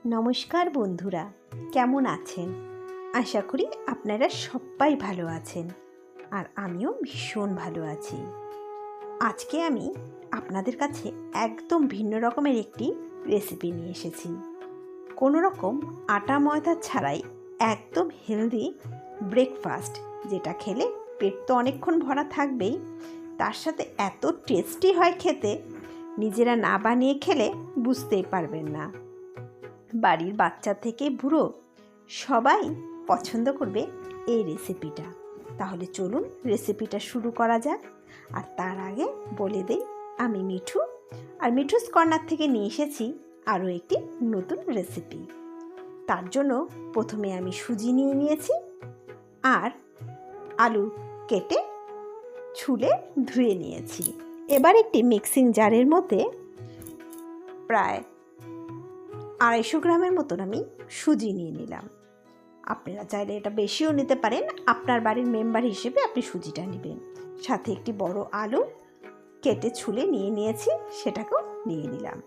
নমস্কার বন্ধুরা, কেমন আছেন? আশা করি আপনারা সবাই ভালো আছেন, আর আমিও ভীষণ ভালো আছি। আজকে আমি আপনাদের কাছে একদম ভিন্ন রকমের একটি রেসিপি নিয়ে এসেছি। কোনো রকম আটা ময়দা ছাড়াই একদম হেলদি ব্রেকফাস্ট, যেটা খেলে পেট তো অনেকক্ষণ ভরা থাকবেই, তার সাথে এত টেস্টি হয় খেতে, নিজেরা না বানিয়ে খেলে বুঝতেই পারবেন না। বাড়ির বাচ্চা থেকে বুড়ো সবাই পছন্দ করবে এই রেসিপিটা। তাহলে চলুন রেসিপিটা শুরু করা যাক। আর তার আগে বলে দেই, আমি মিঠু, আর মিঠুস কর্নার থেকে নিয়ে এসেছি আরও একটি নতুন রেসিপি। তার জন্য প্রথমে আমি সুজি নিয়ে নিয়েছি, আর আলু কেটে ছুলে ধুয়ে নিয়েছি। এবার একটি মিক্সিং জারের মধ্যে প্রায় 250 গ্রামের মতন আমি সুজি নিয়ে নিলাম। আপনারা চাইলে এটা বেশিও নিতে পারেন, আপনার বাড়ির মেম্বার হিসেবে আপনি সুজিটা নেবেন। সাথে একটি বড় আলু কেটে ছুলে নিয়ে নিয়েছি, সেটাকেও নিয়ে নিলাম।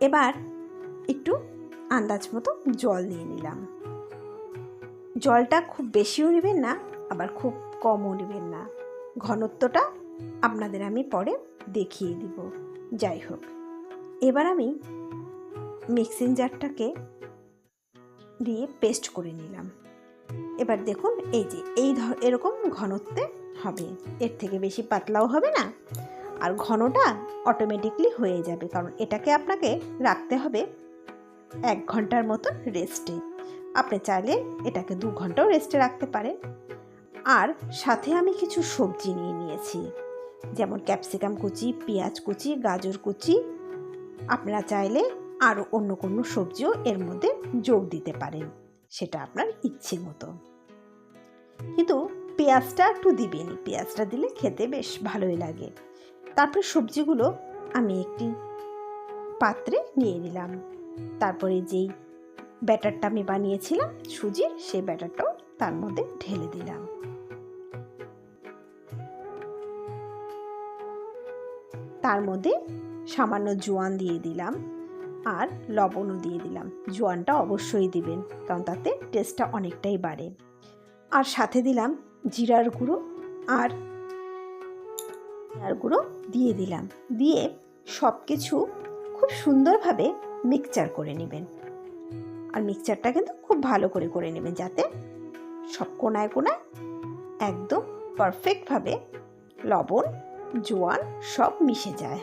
এবার একটু আন্দাজ মতো জল নিয়ে নিলাম। জলটা খুব বেশিও নেবেন না, আবার খুব কমও নেবেন না। ঘনত্বটা আপনাদের আমি পরে দেখিয়ে দিব। যাই হোক, এবার আমি মিক্সিং জারটাকে দিয়ে পেস্ট করে নিলাম। এবার দেখুন, এই যে এরকম ঘনত্বে হবে, এর থেকে বেশি পাতলাও হবে না, আর ঘনটা অটোমেটিকলি হয়ে যাবে, কারণ এটাকে আপনাকে রাখতে হবে 1 ঘন্টার মতন রেস্টে। আপনি চাইলে এটাকে 2 ঘন্টাও রেস্টে রাখতে পারেন। আর সাথে আমি কিছু সবজি নিয়ে নিয়েছি, যেমন ক্যাপসিকাম কুচি, পেঁয়াজ কুচি, গাজর কুচি। আপনারা চাইলে আরও অন্য কোনো সবজিও এর মধ্যে যোগ দিতে পারেন, সেটা আপনার ইচ্ছে মতো। কিন্তু পেঁয়াজটা একটু দিবেনই, পেঁয়াজটা দিলে খেতে বেশ ভালোই লাগে। তারপরে সবজিগুলো আমি একটি পাত্রে নিয়ে নিলাম। তারপরে যেই ব্যাটারটা আমি বানিয়েছিলাম সুজির, সেই ব্যাটারটাও তার মধ্যে ঢেলে দিলাম। তার মধ্যে সামান্য জোয়ান দিয়ে দিলাম, আর লবণও দিয়ে দিলাম। জোয়ানটা অবশ্যই দিবেন, কারণ তাতে টেস্টটা অনেকটাই বাড়ে। আর সাথে দিলাম জিরার গুঁড়ো আর গুঁড়ো দিয়ে দিলাম। দিয়ে সব কিছু খুব সুন্দরভাবে মিক্সচার করে নেবেন। আর মিক্সচারটা কিন্তু খুব ভালো করে করে নেবেন, যাতে সব কোনায় কোনায় একদম পারফেক্টভাবে লবণ জোয়ান সব মিশে যায়।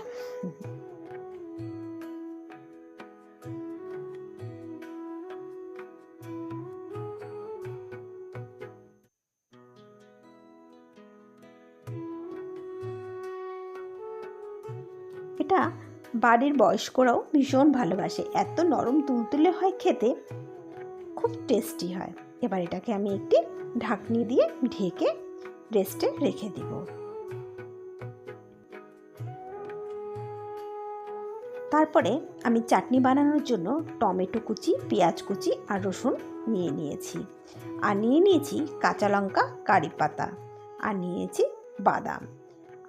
এটা বাড়ির বয়স্করাও ভীষণ ভালোবাসে, এত নরম তুলতুলে হয় খেতে, খুব টেস্টি হয়। এবার এটাকে আমি একটি ঢাকনি দিয়ে ঢেকে রেস্টে রেখে দিব। তারপরে আমি চাটনি বানানোর জন্য টমেটো কুচি, পেঁয়াজ কুচি আর রসুন নিয়ে নিয়েছি, আর নিয়ে নিয়েছি কাঁচা লঙ্কা, কারি পাতা, আর নিয়েছি বাদাম।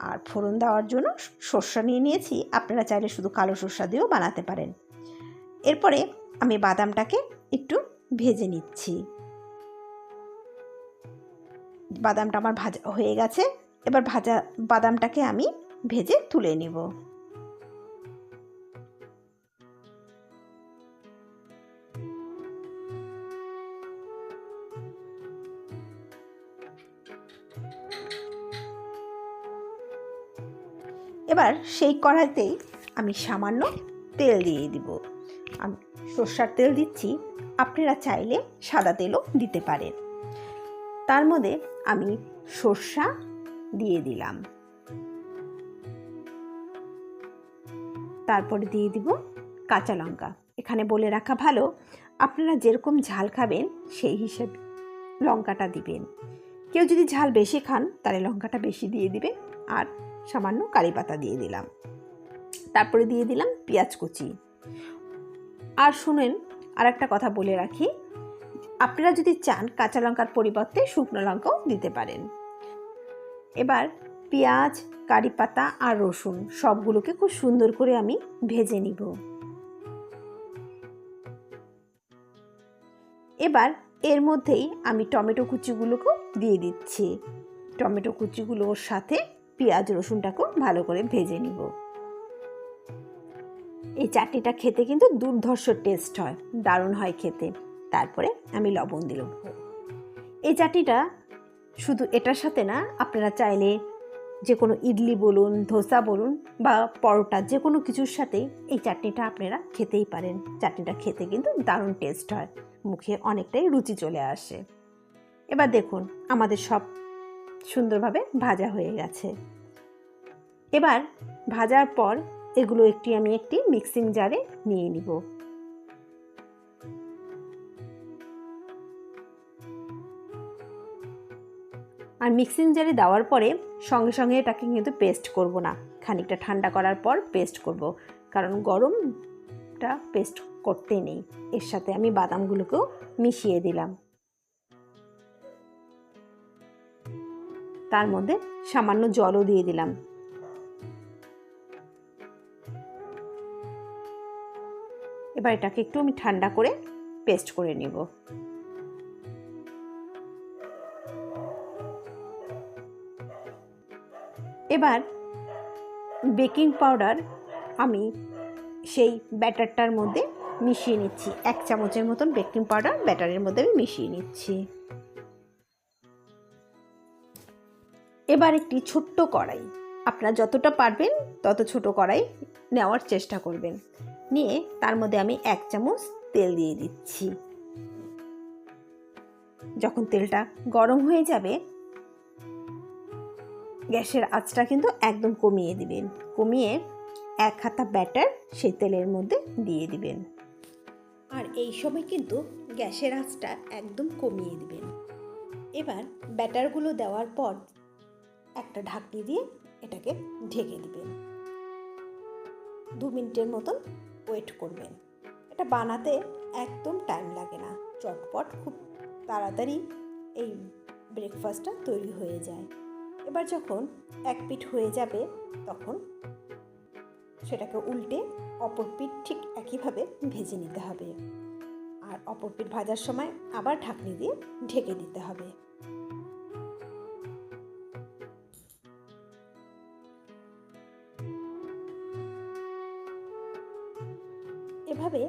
আর ফোড়ন দেওয়ার জন্য সর্ষা নিয়ে নিয়েছি, আপনারা চাইলে শুধু কালো সর্ষা দিয়েও বানাতে পারেন। এরপরে আমি বাদামটাকে একটু ভেজে নিচ্ছি। বাদামটা আমার ভাজা হয়ে গেছে। এবার ভাজা বাদামটাকে আমি ভেজে তুলে নেব। এবার সেই কড়াইতেই আমি সামান্য তেল দিয়ে দিব। আমি সর্ষার তেল দিচ্ছি, আপনারা চাইলে সাদা তেলও দিতে পারেন। তার মধ্যে আমি সর্ষা দিয়ে দিলাম, তারপরে দিয়ে দিব কাঁচা লঙ্কা। এখানে বলে রাখা ভালো, আপনারা যেরকম ঝাল খাবেন সেই হিসেবে লঙ্কাটা দিবেন। কেউ যদি ঝাল বেশি খান তাহলে লঙ্কাটা বেশি দিয়ে দিবে। আর সামান্য কারি পাতা দিয়ে দিলাম, তারপরে দিয়ে দিলাম পেঁয়াজ কুচি। আর শুনেন, আর একটা কথা বলে রাখি, আপনারা যদি চান কাঁচা লঙ্কার পরিবর্তে শুকনো লঙ্কাও দিতে পারেন। এবার পেঁয়াজ, কারি পাতা আর রসুন সবগুলোকে খুব সুন্দর করে আমি ভেজে নিব। এবার এর মধ্যেই আমি টমেটো কুচিগুলোকেও দিয়ে দিচ্ছি। টমেটো কুচিগুলোর সাথে পেঁয়াজ রসুনটাকেও ভালো করে ভেজে নিব। এই চাটনিটা খেতে কিন্তু দুর্ধর্ষ টেস্ট হয়, দারুণ হয় খেতে। তারপরে আমি লবণ দিলাম। এই চাটনিটা শুধু এটার সাথে না, আপনারা চাইলে যে কোনো ইডলি বলুন, ধোসা বলুন বা পরোটা, যে কোনো কিছুর সাথে এই চাটনিটা আপনারা খেতেই পারেন। চাটনিটা খেতে কিন্তু দারুণ টেস্ট হয়, মুখে অনেকটাই রুচি চলে আসে। এবার দেখুন আমাদের সব সুন্দরভাবে ভাজা হয়ে গেছে। এবার ভাজার পর এগুলো আমি একটি মিক্সিং জারে নিয়ে নিব। আর মিক্সিং জারে দেওয়ার পরে সঙ্গে সঙ্গে এটাকে কিন্তু পেস্ট করব না, খানিকটা ঠান্ডা করার পর পেস্ট করব, কারণ গরমটা পেস্ট করতে নেই। এর সাথে আমি বাদামগুলোকেও মিশিয়ে দিলাম। তার মধ্যে সামান্য জলও দিয়ে দিলাম। এবার এটাকে একটু আমি ঠান্ডা করে পেস্ট করে নেব। এবার বেকিং পাউডার আমি সেই ব্যাটারটার মধ্যে মিশিয়ে নিচ্ছি। 1 চামচের মতন বেকিং পাউডার ব্যাটারের মধ্যে আমি মিশিয়ে নিচ্ছি। এবার একটি ছোট্ট কড়াই, আপনারা যতটা পারবেন তত ছোট কড়াই নেওয়ার চেষ্টা করবেন। নিয়ে তার মধ্যে আমি 1 চামচ তেল দিয়ে দিচ্ছি। যখন তেলটা গরম হয়ে যাবে, গ্যাসের আঁচটা কিন্তু একদম কমিয়ে দিবেন। কমিয়ে 1 হাতা ব্যাটার সেই তেলের মধ্যে দিয়ে দিবেন। আর এই সময় কিন্তু গ্যাসের আঁচটা একদম কমিয়ে দিবেন। এবার ব্যাটারগুলো দেওয়ার পর একটা ঢাকনি দিয়ে এটাকে ঢেকে দিবেন। 2 মিনিটের মতন ওয়েট করবেন। এটা বানাতে একদম টাইম লাগে না, চটপট খুব তাড়াতাড়ি এই ব্রেকফাস্টটা তৈরি হয়ে যায়। এবার যখন 1 পিঠ হয়ে যাবে তখন সেটাকে উল্টে অপর পিঠ ঠিক একইভাবে ভেজে নিতে হবে। আর অপর পিঠ ভাজার সময় আবার ঢাকনি দিয়ে ঢেকে দিতে হবে। এভাবে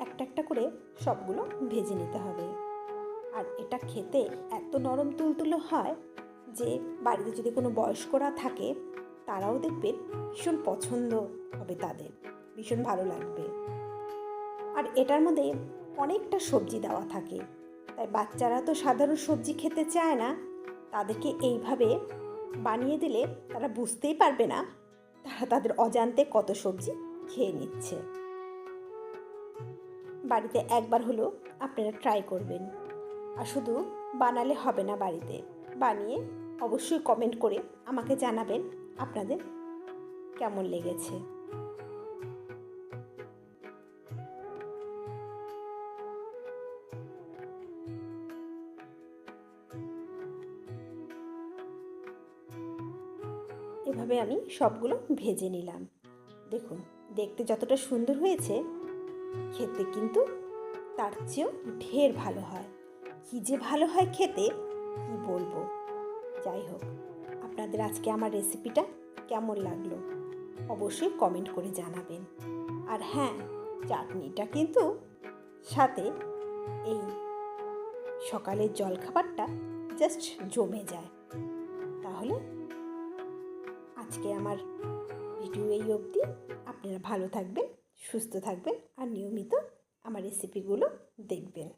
একটা একটা করে সবগুলো ভেজে নিতে হবে। আর এটা খেতে এত নরম তুলতুলে হয় যে বাড়িতে যদি কোনো বয়স্করা থাকে তারাও দেখবেন ভীষণ পছন্দ হবে, তাদের ভীষণ ভালো লাগবে। আর এটার মধ্যে অনেকটা সবজি দেওয়া থাকে, তাই বাচ্চারা তো সাধারণ সবজি খেতে চায় না। তাদেরকে এইভাবে বানিয়ে দিলে তারা বুঝতেই পারবে না তারা তাদের অজান্তে কত সবজি খেয়ে নিচ্ছে। বাড়িতে একবার হলেও আপনারা ট্রাই করবেন। আর শুধু বানালে হবে না, বাড়িতে বানিয়ে অবশ্যই কমেন্ট করে আমাকে জানাবেন আপনাদের কেমন লেগেছে। এভাবে আমি সবগুলো ভেজে নিলাম। দেখুন দেখতে যতটা সুন্দর হয়েছে, খেতে কিন্তু তার চেয়েও ঢের ভালো হয়। কী যে ভালো হয় খেতে, কি বলবো। যাই হোক, আপনাদের আজকে আমার রেসিপিটা কেমন লাগলো অবশ্যই কমেন্ট করে জানাবেন। আর হ্যাঁ, চাটনিটা কিন্তু সাথে এই সকালের জলখাবারটা জাস্ট জমে যায়। তাহলে আজকে আমার ভিডিও এই অবধি। আপনারা ভালো থাকবেন, সুস্থ থাকবেন আর নিয়মিত আমার রেসিপিগুলো দেখবেন।